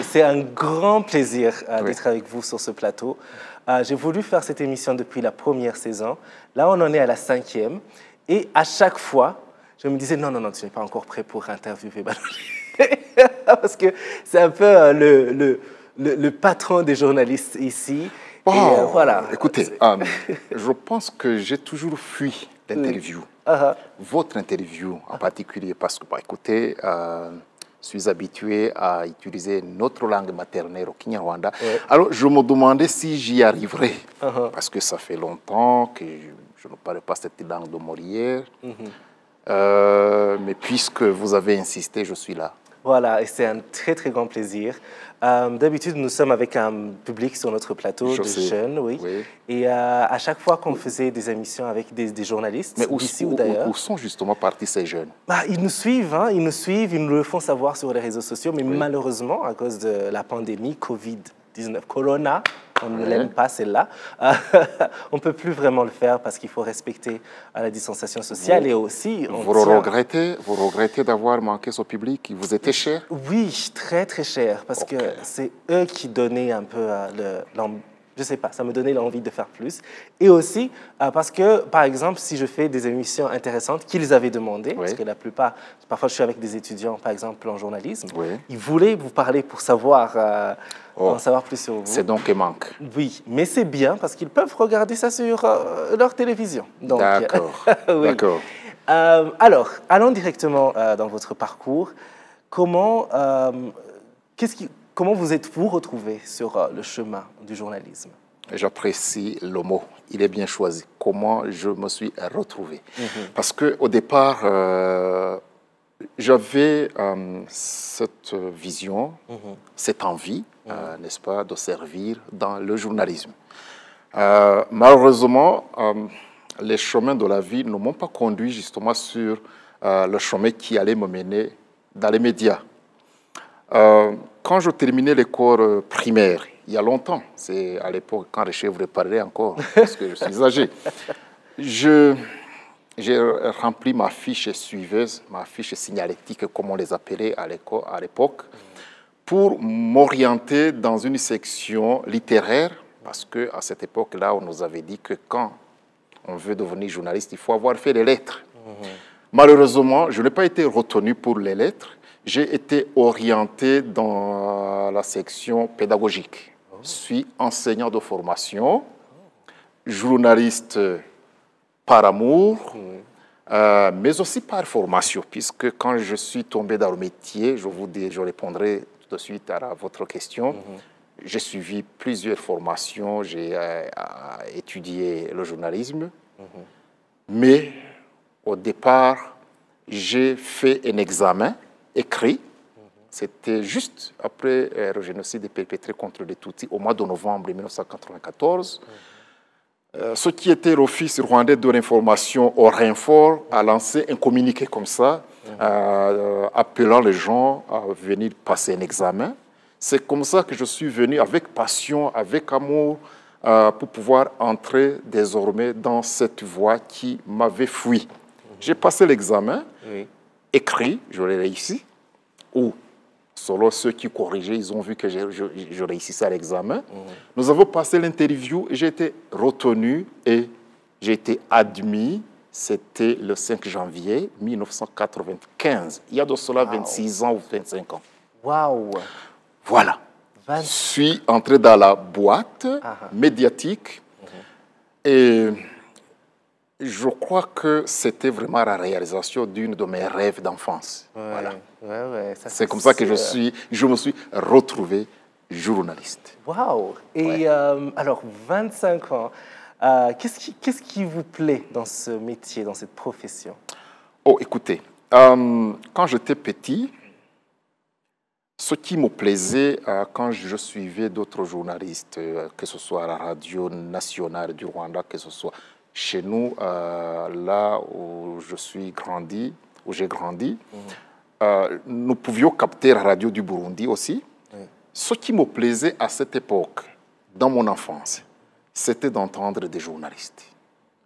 C'est un grand plaisir Oui. d'être avec vous sur ce plateau. J'ai voulu faire cette émission depuis la première saison. Là, on en est à la 5e. Et à chaque fois, je me disais, non, non, non, tu n'es pas encore prêt pour interviewer Baloulé. Parce que c'est un peu le patron des journalistes ici. Oh, Et voilà. écoutez, je pense que j'ai toujours fui l'interview. Votre interview en particulier, parce que, bah, écoutez, je suis habitué à utiliser notre langue maternelle au Kinyarwanda. Alors, je me demandais si j'y arriverais, parce que ça fait longtemps que je ne parle pas cette langue de Molière. Mais puisque vous avez insisté, je suis là. Voilà, et c'est un très, très grand plaisir. D'habitude, nous sommes avec un public sur notre plateau de jeunes, oui. Et à chaque fois qu'on faisait des émissions avec des journalistes, d'ici ou d'ailleurs... Où sont justement partis ces jeunes? Ils nous suivent, hein, ils nous le font savoir sur les réseaux sociaux, mais malheureusement, à cause de la pandémie Covid-19, Corona, on ne l'aime pas celle-là, on ne peut plus vraiment le faire parce qu'il faut respecter la distanciation sociale et aussi... Vous regrettez d'avoir manqué ce public? Il vous était cher? Oui, très très cher, parce que c'est eux qui donnaient un peu je ne sais pas, ça me donnait l'envie de faire plus. Et aussi parce que, par exemple, si je fais des émissions intéressantes qu'ils avaient demandées, parce que la plupart, parfois je suis avec des étudiants, par exemple, en journalisme, ils voulaient vous parler pour savoir, en savoir plus sur vous. C'est donc un manque. Oui, mais c'est bien parce qu'ils peuvent regarder ça sur leur télévision. D'accord, oui. D'accord. Alors, allons directement dans votre parcours. Comment vous êtes-vous retrouvé sur le chemin du journalisme? J'apprécie le mot. Il est bien choisi. Comment je me suis retrouvé? Parce qu'au départ, j'avais cette vision, cette envie, n'est-ce pas, de servir dans le journalisme. Malheureusement, les chemins de la vie ne m'ont pas conduit justement sur le chemin qui allait me mener dans les médias. Quand je terminais l'école primaire, il y a longtemps, c'est à l'époque quand les chèvres parlaient encore, parce que je suis âgé, j'ai rempli ma fiche suiveuse, ma fiche signalétique, comme on les appelait à l'époque, pour m'orienter dans une section littéraire, parce qu'à cette époque-là, on nous avait dit que quand on veut devenir journaliste, il faut avoir fait les lettres. Malheureusement, je n'ai pas été retenu pour les lettres. J'ai été orienté dans la section pédagogique. Je suis enseignant de formation, journaliste par amour, mais aussi par formation, puisque quand je suis tombé dans le métier, je répondrai tout de suite à votre question, j'ai suivi plusieurs formations, j'ai étudié le journalisme, mais au départ, j'ai fait un examen écrit. C'était juste après le génocide perpétré contre les Tutsis au mois de novembre 1994. Ce qui était l'Office rwandais de l'information au Renfort a lancé un communiqué comme ça, appelant les gens à venir passer un examen. C'est comme ça que je suis venu avec passion, avec amour, pour pouvoir entrer désormais dans cette voie qui m'avait fui. J'ai passé l'examen, écrit, je l'ai réussi, ou selon ceux qui corrigeaient, ils ont vu que je réussissais à l'examen. Nous avons passé l'interview, j'ai été retenu et j'ai été admis. C'était le 5 janvier 1995. Il y a de cela 26 ans ou 25 ans. Waouh! Voilà. Je suis entré dans la boîte médiatique et je crois que c'était vraiment la réalisation d'une de mes rêves d'enfance. Voilà. C'est comme ça que je me suis retrouvé journaliste. Waouh! Et alors, 25 ans, qu'est-ce qui vous plaît dans ce métier, dans cette profession? Oh, écoutez, quand j'étais petit, ce qui me plaisait quand je suivais d'autres journalistes, que ce soit à la radio nationale du Rwanda, que ce soit chez nous, là où j'ai grandi, nous pouvions capter la radio du Burundi aussi. Ce qui me plaisait à cette époque, dans mon enfance, c'était d'entendre des journalistes,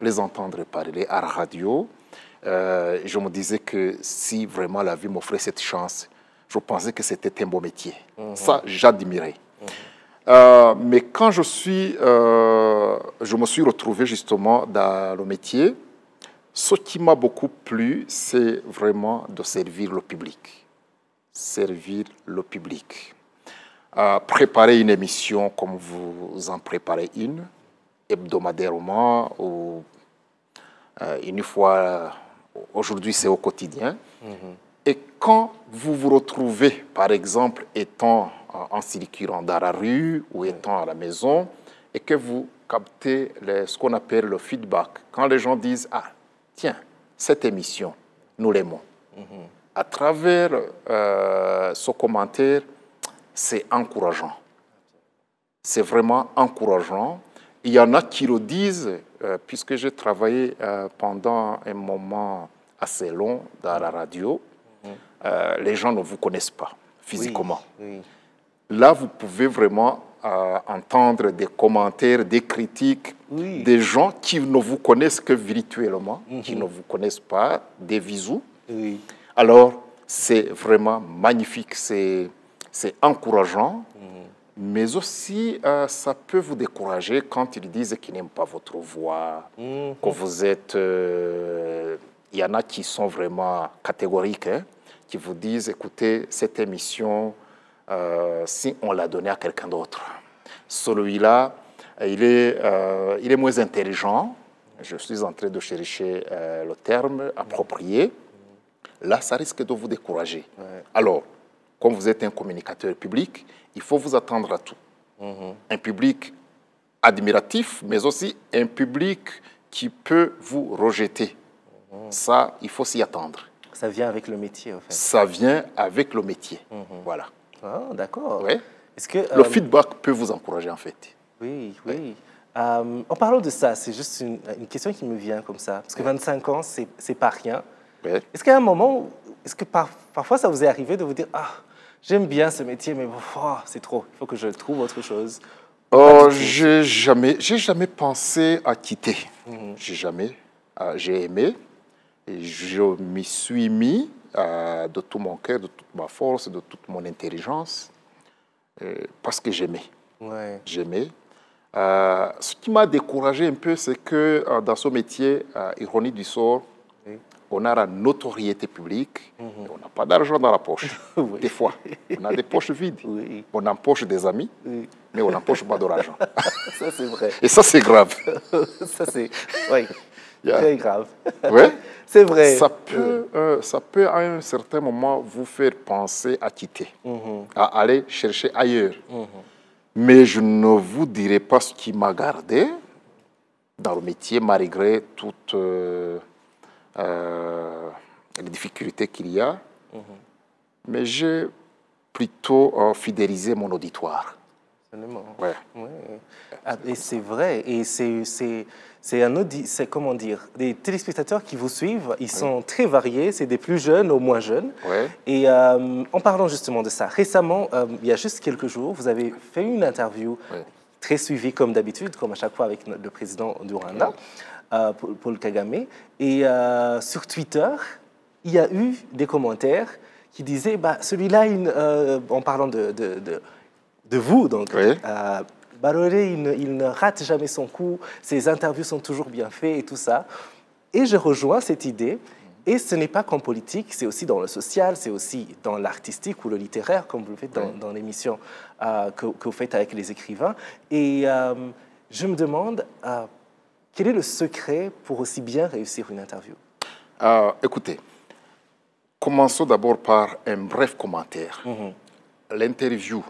les entendre parler à la radio. Je me disais que si vraiment la vie m'offrait cette chance, je pensais que c'était un beau métier. Ça, j'admirais. Mais quand je me suis retrouvé justement dans le métier, ce qui m'a beaucoup plu, c'est vraiment de servir le public. Servir le public. Préparer une émission comme vous en préparez une, hebdomadairement ou une fois, aujourd'hui c'est au quotidien. Et quand vous vous retrouvez, par exemple, étant en circulant dans la rue ou étant à la maison, et que vous captez ce qu'on appelle le feedback, quand les gens disent « Ah, tiens, cette émission, nous l'aimons ». À travers ce commentaire, c'est encourageant. C'est vraiment encourageant. Il y en a qui le disent, puisque j'ai travaillé pendant un moment assez long dans la radio, les gens ne vous connaissent pas physiquement. Là, vous pouvez vraiment entendre des commentaires, des critiques, des gens qui ne vous connaissent que virtuellement, qui ne vous connaissent pas, des visous. Alors, c'est vraiment magnifique, c'est encourageant, mais aussi ça peut vous décourager quand ils disent qu'ils n'aiment pas votre voix, que vous êtes... Il y en a qui sont vraiment catégoriques, hein, qui vous disent, écoutez, cette émission, si on l'a donnée à quelqu'un d'autre, celui-là, il est moins intelligent, je suis en train de chercher le terme approprié, là, ça risque de vous décourager. Alors, comme vous êtes un communicateur public, il faut vous attendre à tout. Un public admiratif, mais aussi un public qui peut vous rejeter. Ça, il faut s'y attendre. Ça vient avec le métier, en fait. Ça vient avec le métier. Voilà. Ah, d'accord. Ouais. Est-ce que, le feedback peut vous encourager, en fait. Oui, oui. En parlant de ça, c'est juste une question qui me vient comme ça. Parce que 25 ans, c'est pas rien. Est-ce qu'à un moment, est-ce que parfois ça vous est arrivé de vous dire « Ah, j'aime bien ce métier, mais c'est trop, il faut que je trouve autre chose ». J'ai jamais pensé à quitter. J'ai aimé. Et je m'y suis mis de tout mon cœur, de toute ma force, de toute mon intelligence, parce que j'aimais. J'aimais. Ce qui m'a découragé un peu, c'est que dans ce métier, ironie du sort, on a la notoriété publique, et on n'a pas d'argent dans la poche. Des fois, on a des poches vides. On empoche des amis, mais on n'empoche pas de l'argent. Ça, c'est vrai. Et ça, c'est grave. Ça, c'est très grave. Ouais. C'est vrai. Ça peut, à un certain moment, vous faire penser à quitter, à aller chercher ailleurs. Mais je ne vous dirai pas ce qui m'a gardé dans le métier, malgré toutes les difficultés qu'il y a. Mais j'ai plutôt fidélisé mon auditoire. Absolument. Ouais. Et c'est vrai. Et c'est comment dire, des téléspectateurs qui vous suivent, ils sont très variés, c'est des plus jeunes aux moins jeunes. Et en parlant justement de ça, récemment, il y a juste quelques jours, vous avez fait une interview très suivie comme d'habitude, comme à chaque fois avec le président du Rwanda, Paul Kagame. Et sur Twitter, il y a eu des commentaires qui disaient, celui-là, en parlant de vous, donc, Barore, il ne rate jamais son coup, ses interviews sont toujours bien faites et tout ça. Et je rejoins cette idée. Et ce n'est pas qu'en politique, c'est aussi dans le social, c'est aussi dans l'artistique ou le littéraire, comme vous le faites dans l'émission que vous faites avec les écrivains. Et je me demande, quel est le secret pour aussi bien réussir une interview? Écoutez, commençons d'abord par un bref commentaire. L'interview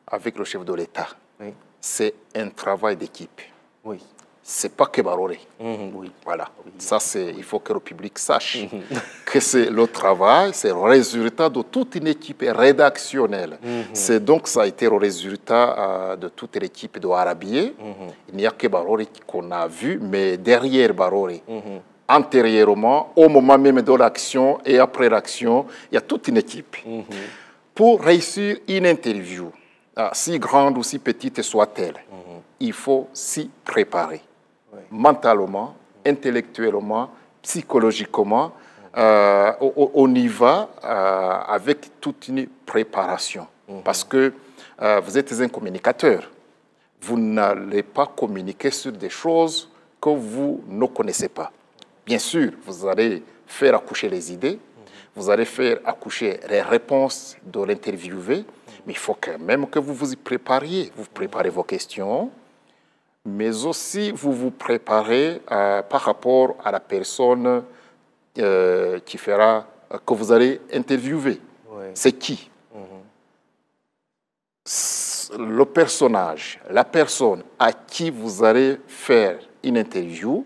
avec le chef de l'État, c'est un travail d'équipe. C'est pas que Barore. Voilà. Ça, il faut que le public sache que c'est le travail, c'est le résultat de toute une équipe rédactionnelle. C'est donc, ça a été le résultat de toute l'équipe de Arabier. Il n'y a que Barore qu'on a vu, mais derrière Barore, antérieurement, au moment même de l'action et après l'action, il y a toute une équipe. Pour réussir une interview, si grande ou si petite soit-elle, il faut s'y préparer. Mentalement, intellectuellement, psychologiquement, on y va avec toute une préparation. Parce que vous êtes un communicateur. Vous n'allez pas communiquer sur des choses que vous ne connaissez pas. Bien sûr, vous allez faire accoucher les idées, vous allez faire accoucher les réponses de l'interviewé, mais il faut quand même que vous vous y prépariez. Vous préparez vos questions, mais aussi vous vous préparez par rapport à la personne qui fera, que vous allez interviewer. Oui. C'est qui? Le personnage, la personne à qui vous allez faire une interview,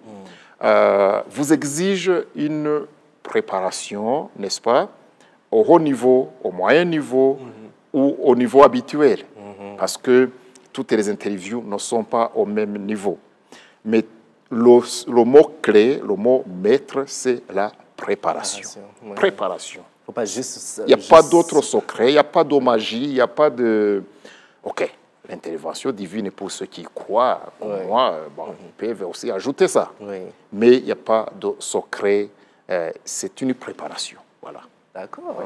vous exige une préparation, n'est-ce pas, au haut niveau, au moyen niveau ou au niveau habituel. Parce que toutes les interviews ne sont pas au même niveau. Mais le mot-clé, le mot maître, c'est la préparation. Ouais. Préparation. Faut pas juste... Il n'y a pas d'autre secret, il n'y a pas de magie, il n'y a pas de... OK, l'intervention divine pour ceux qui croient, comme moi, bon, ils peuvent aussi ajouter ça. Oui. Mais il n'y a pas de secret, c'est une préparation. Voilà. D'accord.